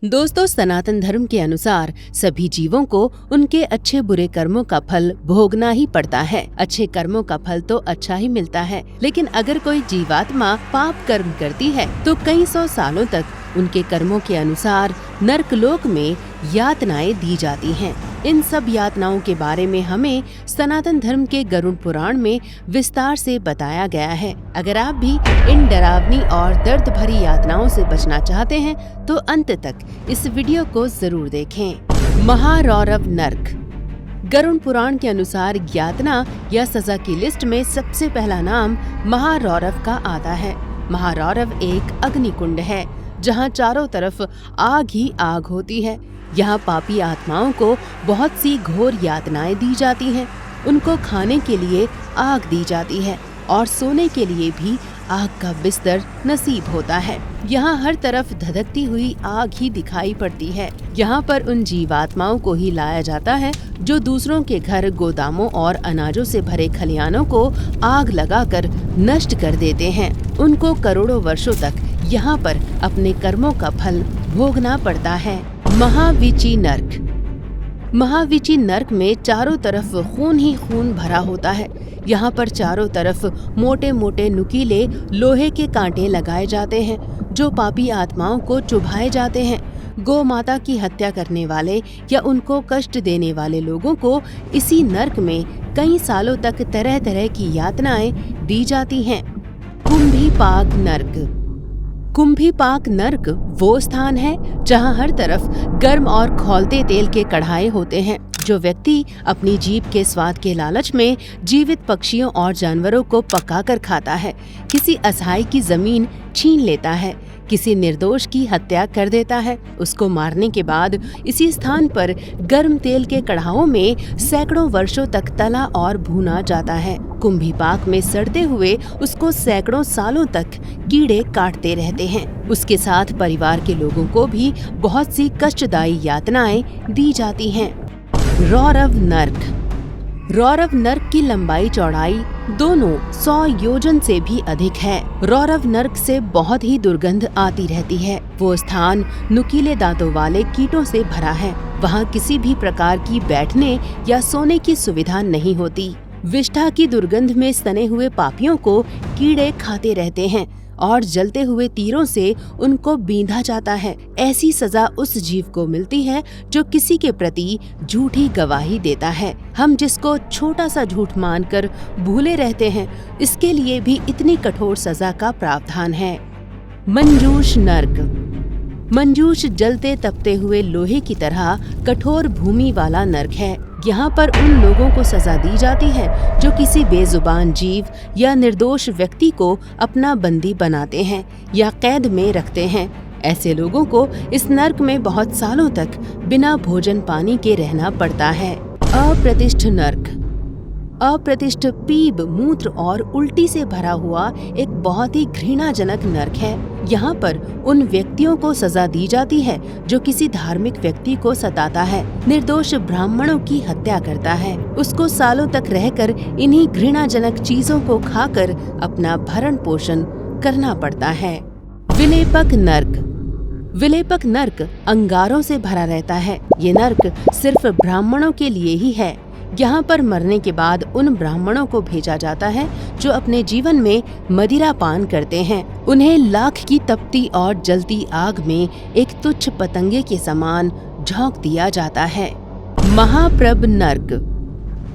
दोस्तों, सनातन धर्म के अनुसार सभी जीवों को उनके अच्छे बुरे कर्मों का फल भोगना ही पड़ता है। अच्छे कर्मों का फल तो अच्छा ही मिलता है, लेकिन अगर कोई जीवात्मा पाप कर्म करती है तो कई सौ सालों तक उनके कर्मों के अनुसार नरकलोक में यातनाएं दी जाती हैं। इन सब यातनाओं के बारे में हमें सनातन धर्म के गरुड़ पुराण में विस्तार से बताया गया है। अगर आप भी इन डरावनी और दर्द भरी यातनाओं से बचना चाहते हैं तो अंत तक इस वीडियो को जरूर देखें। महारौरव नर्क। गरुड़ पुराण के अनुसार यातना या सजा की लिस्ट में सबसे पहला नाम महारौरव का आता है। महारौरव एक अग्निकुंड है जहाँ चारों तरफ आग ही आग होती है। यहाँ पापी आत्माओं को बहुत सी घोर यातनाएं दी जाती हैं। उनको खाने के लिए आग दी जाती है और सोने के लिए भी आग का बिस्तर नसीब होता है। यहाँ हर तरफ धधकती हुई आग ही दिखाई पड़ती है। यहाँ पर उन जीवात्माओं को ही लाया जाता है जो दूसरों के घर, गोदामों और अनाजों से भरे खलियानों को आग लगाकर नष्ट कर देते हैं। उनको करोड़ों वर्षों तक यहाँ पर अपने कर्मों का फल भोगना पड़ता है। महाविची नर्क। महाविची नर्क में चारों तरफ खून ही खून भरा होता है। यहाँ पर चारों तरफ मोटे मोटे नुकीले लोहे के कांटे लगाए जाते हैं जो पापी आत्माओं को चुभाए जाते हैं। गौ माता की हत्या करने वाले या उनको कष्ट देने वाले लोगों को इसी नर्क में कई सालों तक तरह तरह की यातनाएं दी जाती हैं। कुंभीपाक नर्क। कुंभीपाक नर्क वो स्थान है जहाँ हर तरफ गर्म और खौलते तेल के कढ़ाए होते हैं। जो व्यक्ति अपनी जीभ के स्वाद के लालच में जीवित पक्षियों और जानवरों को पकाकर खाता है, किसी असहाय की जमीन छीन लेता है, किसी निर्दोष की हत्या कर देता है, उसको मारने के बाद इसी स्थान पर गर्म तेल के कढ़ाओं में सैकड़ों वर्षों तक तला और भूना जाता है। कुंभीपाक में सड़ते हुए उसको सैकड़ों सालों तक कीड़े काटते रहते हैं। उसके साथ परिवार के लोगों को भी बहुत सी कष्टदायी यातनाएं दी जाती हैं। रौरव नर्क। रौरव नर्क की लंबाई चौड़ाई दोनों 100 योजन से भी अधिक है। रौरव नर्क से बहुत ही दुर्गंध आती रहती है। वो स्थान नुकीले दांतों वाले कीटों से भरा है। वहाँ किसी भी प्रकार की बैठने या सोने की सुविधा नहीं होती। विष्ठा की दुर्गंध में सने हुए पापियों को कीड़े खाते रहते हैं और जलते हुए तीरों से उनको बींधा जाता है। ऐसी सजा उस जीव को मिलती है जो किसी के प्रति झूठी गवाही देता है। हम जिसको छोटा सा झूठ मानकर भूले रहते हैं, इसके लिए भी इतनी कठोर सजा का प्रावधान है। मंजूष नर्क। मंजूष जलते तपते हुए लोहे की तरह कठोर भूमि वाला नर्क है। यहाँ पर उन लोगों को सजा दी जाती है जो किसी बेजुबान जीव या निर्दोष व्यक्ति को अपना बंदी बनाते हैं या कैद में रखते हैं। ऐसे लोगों को इस नर्क में बहुत सालों तक बिना भोजन पानी के रहना पड़ता है। अप्रतिष्ठ नर्क। अप्रतिष्ठ पीप, मूत्र और उल्टी से भरा हुआ एक बहुत ही घृणाजनक नर्क है। यहाँ पर उन व्यक्तियों को सजा दी जाती है जो किसी धार्मिक व्यक्ति को सताता है, निर्दोष ब्राह्मणों की हत्या करता है। उसको सालों तक रहकर इन्हीं घृणाजनक चीजों को खाकर अपना भरण पोषण करना पड़ता है। विलेपक नर्क। विलेपक नर्क अंगारों से भरा रहता है। ये नर्क सिर्फ ब्राह्मणों के लिए ही है। यहाँ पर मरने के बाद उन ब्राह्मणों को भेजा जाता है जो अपने जीवन में मदिरा पान करते हैं। उन्हें लाख की तपती और जलती आग में एक तुच्छ पतंगे के समान झोंक दिया जाता है। महाप्रभ नर्क।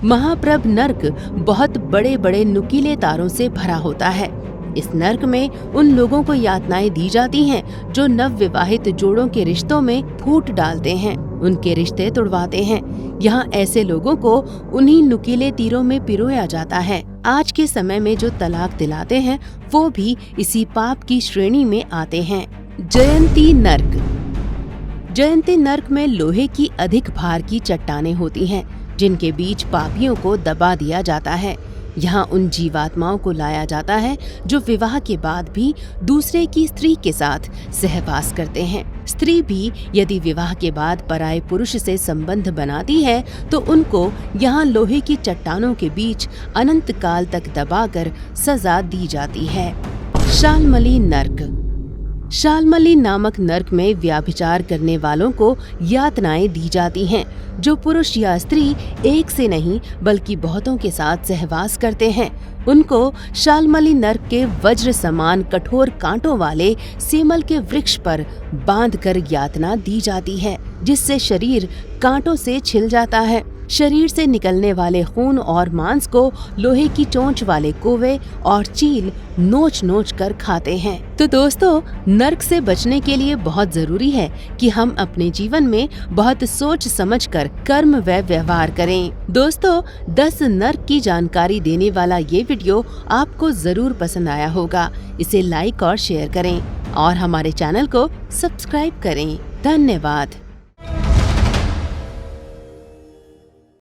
महाप्रभ नर्क बहुत बड़े बड़े नुकीले तारों से भरा होता है। इस नर्क में उन लोगों को यातनाएं दी जाती हैं जो नवविवाहित जोड़ों के रिश्तों में फूट डालते हैं, उनके रिश्ते तुड़वाते हैं। यहाँ ऐसे लोगों को उन्हीं नुकीले तीरों में पिरोया जाता है। आज के समय में जो तलाक दिलाते हैं वो भी इसी पाप की श्रेणी में आते हैं। जयंती नर्क। जयंती नर्क में लोहे की अधिक भार की चट्टानें होती हैं जिनके बीच पापियों को दबा दिया जाता है। यहाँ उन जीवात्माओं को लाया जाता है जो विवाह के बाद भी दूसरे की स्त्री के साथ सहवास करते हैं। स्त्री भी यदि विवाह के बाद पराये पुरुष से संबंध बनाती है तो उनको यहाँ लोहे की चट्टानों के बीच अनंत काल तक दबाकर सजा दी जाती है। शाल्मली नर्क। शाल्मली नामक नर्क में व्यभिचार करने वालों को यातनाएं दी जाती हैं, जो पुरुष या स्त्री एक से नहीं बल्कि बहुतों के साथ सहवास करते हैं। उनको शाल्मली नर्क के वज्र समान कठोर कांटों वाले सेमल के वृक्ष पर बांधकर यातना दी जाती है, जिससे शरीर कांटों से छिल जाता है। शरीर से निकलने वाले खून और मांस को लोहे की चोंच वाले कोवे और चील नोच नोच कर खाते हैं। तो दोस्तों, नर्क से बचने के लिए बहुत जरूरी है कि हम अपने जीवन में बहुत सोच समझकर कर्म व व्यवहार करें। दोस्तों, 10 नर्क की जानकारी देने वाला ये वीडियो आपको जरूर पसंद आया होगा। इसे लाइक और शेयर करें और हमारे चैनल को सब्सक्राइब करें। धन्यवाद।